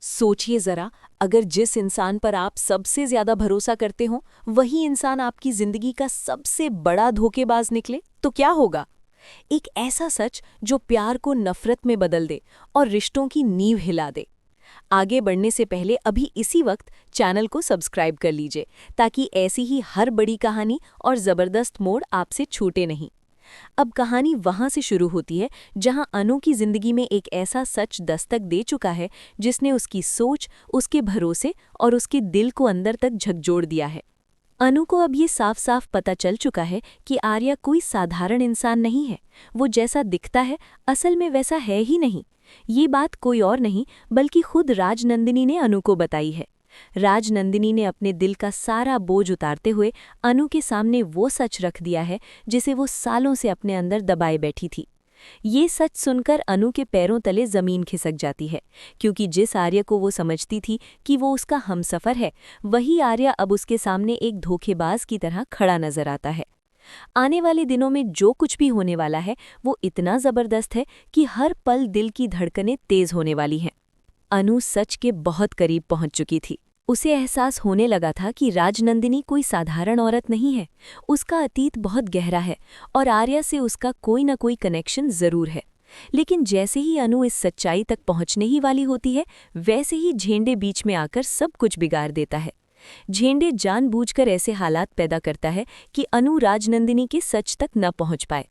सोचिए जरा, अगर जिस इंसान पर आप सबसे ज्यादा भरोसा करते हो वही इंसान आपकी जिंदगी का सबसे बड़ा धोखेबाज निकले तो क्या होगा। एक ऐसा सच जो प्यार को नफरत में बदल दे और रिश्तों की नींव हिला दे। आगे बढ़ने से पहले अभी इसी वक्त चैनल को सब्सक्राइब कर लीजिए ताकि ऐसी ही हर बड़ी कहानी और जबरदस्त मोड़ आपसे छूटे नहीं। अब कहानी वहां से शुरू होती है जहां अनु की जिंदगी में एक ऐसा सच दस्तक दे चुका है जिसने उसकी सोच, उसके भरोसे और उसके दिल को अंदर तक झकझोर दिया है। अनु को अब ये साफ साफ पता चल चुका है कि आर्या कोई साधारण इंसान नहीं है। वो जैसा दिखता है असल में वैसा है ही नहीं। ये बात कोई और नहीं बल्कि खुद राजनंदिनी ने अनु को बताई है। राजनंदिनी ने अपने दिल का सारा बोझ उतारते हुए अनु के सामने वो सच रख दिया है जिसे वो सालों से अपने अंदर दबाए बैठी थी। ये सच सुनकर अनु के पैरों तले जमीन खिसक जाती है, क्योंकि जिस आर्य को वो समझती थी कि वो उसका हमसफर है, वही आर्य अब उसके सामने एक धोखेबाज की तरह खड़ा नजर आता है। आने वाले दिनों में जो कुछ भी होने वाला है वो इतना जबरदस्त है कि हर पल दिल की धड़कनें तेज होने वाली हैं। अनु सच के बहुत करीब पहुंच चुकी थी। उसे एहसास होने लगा था कि राजनंदिनी कोई साधारण औरत नहीं है। उसका अतीत बहुत गहरा है और आर्या से उसका कोई न कोई कनेक्शन जरूर है। लेकिन जैसे ही अनु इस सच्चाई तक पहुंचने ही वाली होती है, वैसे ही झेंडे बीच में आकर सब कुछ बिगाड़ देता है। झेंडे जानबूझकर ऐसे हालात पैदा करता है कि अनु राजनंदिनी के सच तक न पहुंच पाए।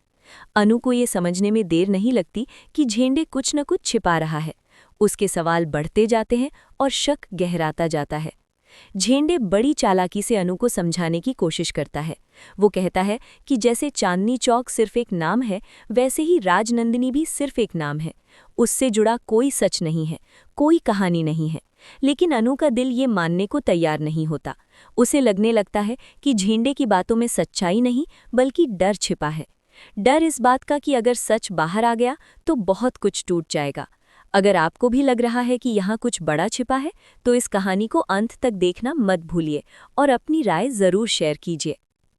अनु को ये समझने में देर नहीं लगती कि झेंडे कुछ न कुछ छिपा रहा है। उसके सवाल बढ़ते जाते हैं और शक गहराता जाता है। झेंडे बड़ी चालाकी से अनु को समझाने की कोशिश करता है। वो कहता है कि जैसे चांदनी चौक सिर्फ एक नाम है, वैसे ही राजनंदिनी भी सिर्फ एक नाम है। उससे जुड़ा कोई सच नहीं है, कोई कहानी नहीं है। लेकिन अनु का दिल ये मानने को तैयार नहीं होता। उसे लगने लगता है कि झेंडे की बातों में सच्चाई नहीं बल्कि डर छिपा है। डर इस बात का कि अगर सच बाहर आ गया तो बहुत कुछ टूट जाएगा। अगर आपको भी लग रहा है कि यहाँ कुछ बड़ा छिपा है तो इस कहानी को अंत तक देखना मत भूलिए और अपनी राय जरूर शेयर कीजिए।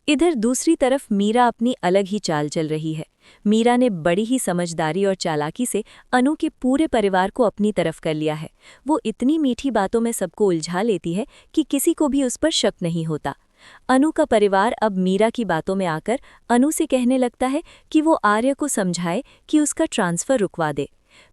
इधर दूसरी तरफ मीरा अपनी अलग ही चाल चल रही है। मीरा ने बड़ी ही समझदारी और चालाकी से अनु के पूरे परिवार को अपनी तरफ कर लिया है। वो इतनी मीठी बातों में सबको उलझा लेती है कि किसी को भी उस पर शक नहीं होता। अनु का परिवार अब मीरा की बातों में आकर अनु से कहने लगता है कि वो आर्य को समझाए कि उसका ट्रांसफ़र रुकवा दे।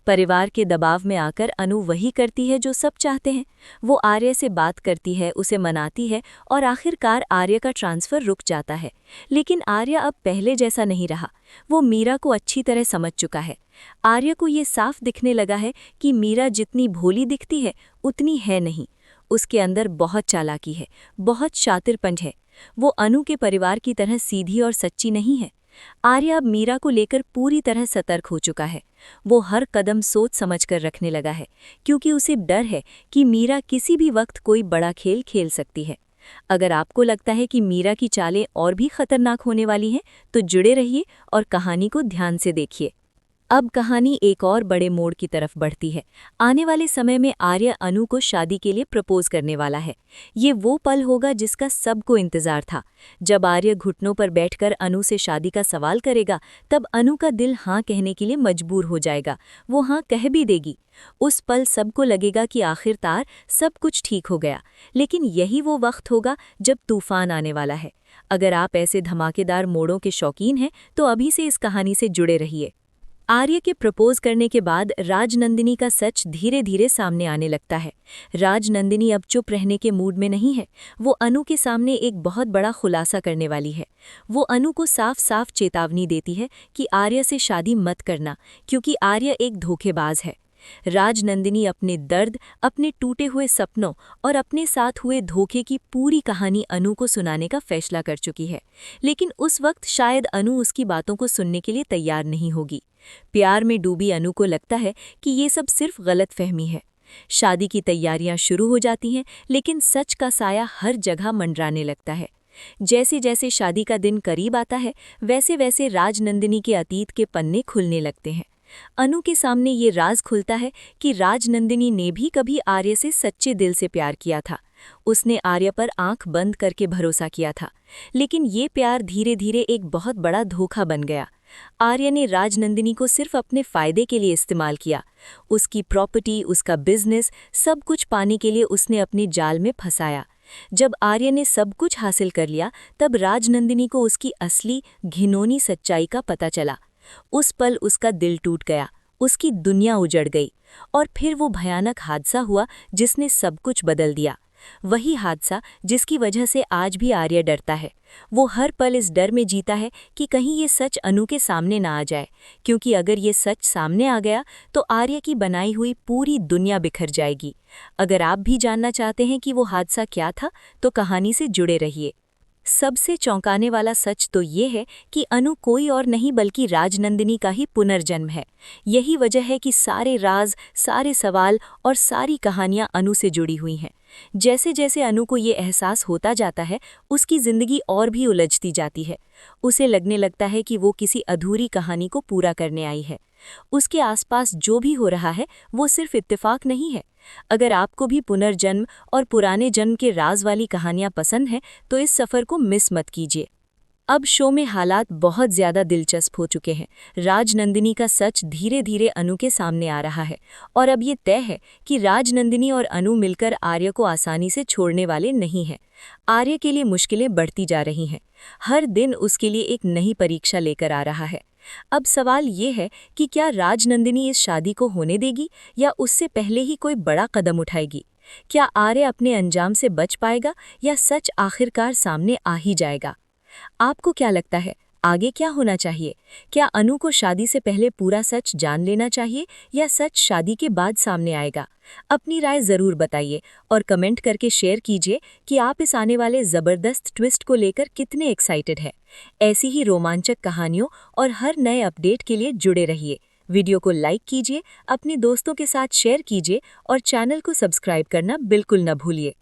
परिवार के दबाव में आकर अनु वही करती है जो सब चाहते हैं। वो आर्य से बात करती है, उसे मनाती है और आखिरकार आर्य का ट्रांसफ़र रुक जाता है। लेकिन आर्य अब पहले जैसा नहीं रहा। वो मीरा को अच्छी तरह समझ चुका है। आर्य को ये साफ दिखने लगा है कि मीरा जितनी भोली दिखती है उतनी है नहीं। उसके अंदर बहुत चालाकी है, बहुत शातिरपंज है। वो अनु के परिवार की तरह सीधी और सच्ची नहीं है। आर्य अब मीरा को लेकर पूरी तरह सतर्क हो चुका है। वो हर कदम सोच समझ कर रखने लगा है, क्योंकि उसे डर है कि मीरा किसी भी वक्त कोई बड़ा खेल खेल सकती है। अगर आपको लगता है कि मीरा की चालें और भी खतरनाक होने वाली हैं, तो जुड़े रहिए और कहानी को ध्यान से देखिए। अब कहानी एक और बड़े मोड़ की तरफ बढ़ती है। आने वाले समय में आर्य अनु को शादी के लिए प्रपोज करने वाला है। ये वो पल होगा जिसका सबको इंतजार था। जब आर्य घुटनों पर बैठकर अनु से शादी का सवाल करेगा, तब अनु का दिल हाँ कहने के लिए मजबूर हो जाएगा। वो हाँ कह भी देगी। उस पल सबको लगेगा कि आखिरकार सब कुछ ठीक हो गया। लेकिन यही वो वक्त होगा जब तूफान आने वाला है। अगर आप ऐसे धमाकेदार मोड़ों के शौकीन हैं तो अभी से इस कहानी से जुड़े रहिए। आर्य के प्रपोज करने के बाद राजनंदिनी का सच धीरे धीरे सामने आने लगता है। राजनंदिनी अब चुप रहने के मूड में नहीं है। वो अनु के सामने एक बहुत बड़ा खुलासा करने वाली है। वो अनु को साफ साफ चेतावनी देती है कि आर्य से शादी मत करना, क्योंकि आर्य एक धोखेबाज है। राजनंदिनी अपने दर्द, अपने टूटे हुए सपनों और अपने साथ हुए धोखे की पूरी कहानी अनु को सुनाने का फैसला कर चुकी है। लेकिन उस वक्त शायद अनु उसकी बातों को सुनने के लिए तैयार नहीं होगी। प्यार में डूबी अनु को लगता है कि ये सब सिर्फ गलतफहमी है। शादी की तैयारियां शुरू हो जाती हैं, लेकिन सच का साया हर जगह मंडराने लगता है। जैसे जैसे शादी का दिन करीब आता है, वैसे वैसे राजनंदिनी के अतीत के पन्ने खुलने लगते हैं। अनु के सामने ये राज खुलता है कि राजनंदिनी ने भी कभी आर्य से सच्चे दिल से प्यार किया था। उसने आर्य पर आंख बंद करके भरोसा किया था। लेकिन ये प्यार धीरे धीरे एक बहुत बड़ा धोखा बन गया। आर्य ने राजनंदिनी को सिर्फ अपने फायदे के लिए इस्तेमाल किया। उसकी प्रॉपर्टी, उसका बिजनेस, सब कुछ पाने के लिए उसने अपने जाल में फंसाया। जब आर्य ने सब कुछ हासिल कर लिया, तब राजनंदिनी को उसकी असली घिनौनी सच्चाई का पता चला। उस पल उसका दिल टूट गया, उसकी दुनिया उजड़ गई। और फिर वो भयानक हादसा हुआ जिसने सब कुछ बदल दिया। वही हादसा जिसकी वजह से आज भी आर्य डरता है। वो हर पल इस डर में जीता है कि कहीं ये सच अनु के सामने ना आ जाए, क्योंकि अगर ये सच सामने आ गया तो आर्य की बनाई हुई पूरी दुनिया बिखर जाएगी। अगर आप भी जानना चाहते हैं कि वो हादसा क्या था, तो कहानी से जुड़े रहिए। सबसे चौंकाने वाला सच तो ये है कि अनु कोई और नहीं बल्कि राजनंदिनी का ही पुनर्जन्म है। यही वजह है कि सारे राज, सारे सवाल और सारी कहानियां अनु से जुड़ी हुई हैं। जैसे जैसे अनु को ये एहसास होता जाता है, उसकी जिंदगी और भी उलझती जाती है। उसे लगने लगता है कि वो किसी अधूरी कहानी को पूरा करने आई है। उसके आसपास जो भी हो रहा है वो सिर्फ इत्तेफाक नहीं है। अगर आपको भी पुनर्जन्म और पुराने जन्म के राज वाली कहानियां पसंद हैं, तो इस सफ़र को मिस मत कीजिए। अब शो में हालात बहुत ज़्यादा दिलचस्प हो चुके हैं। राजनंदिनी का सच धीरे धीरे अनु के सामने आ रहा है, और अब ये तय है कि राजनंदिनी और अनु मिलकर आर्य को आसानी से छोड़ने वाले नहीं हैं। आर्य के लिए मुश्किलें बढ़ती जा रही हैं। हर दिन उसके लिए एक नई परीक्षा लेकर आ रहा है। अब सवाल ये है कि क्या राजनंदिनी इस शादी को होने देगी, या उससे पहले ही कोई बड़ा कदम उठाएगी? क्या आर्य अपने अंजाम से बच पाएगा, या सच आखिरकार सामने आ ही जाएगा? आपको क्या लगता है, आगे क्या होना चाहिए? क्या अनु को शादी से पहले पूरा सच जान लेना चाहिए, या सच शादी के बाद सामने आएगा? अपनी राय ज़रूर बताइए और कमेंट करके शेयर कीजिए कि आप इस आने वाले ज़बरदस्त ट्विस्ट को लेकर कितने एक्साइटेड हैं। ऐसी ही रोमांचक कहानियों और हर नए अपडेट के लिए जुड़े रहिए। वीडियो को लाइक कीजिए, अपने दोस्तों के साथ शेयर कीजिए और चैनल को सब्सक्राइब करना बिल्कुल न भूलिए।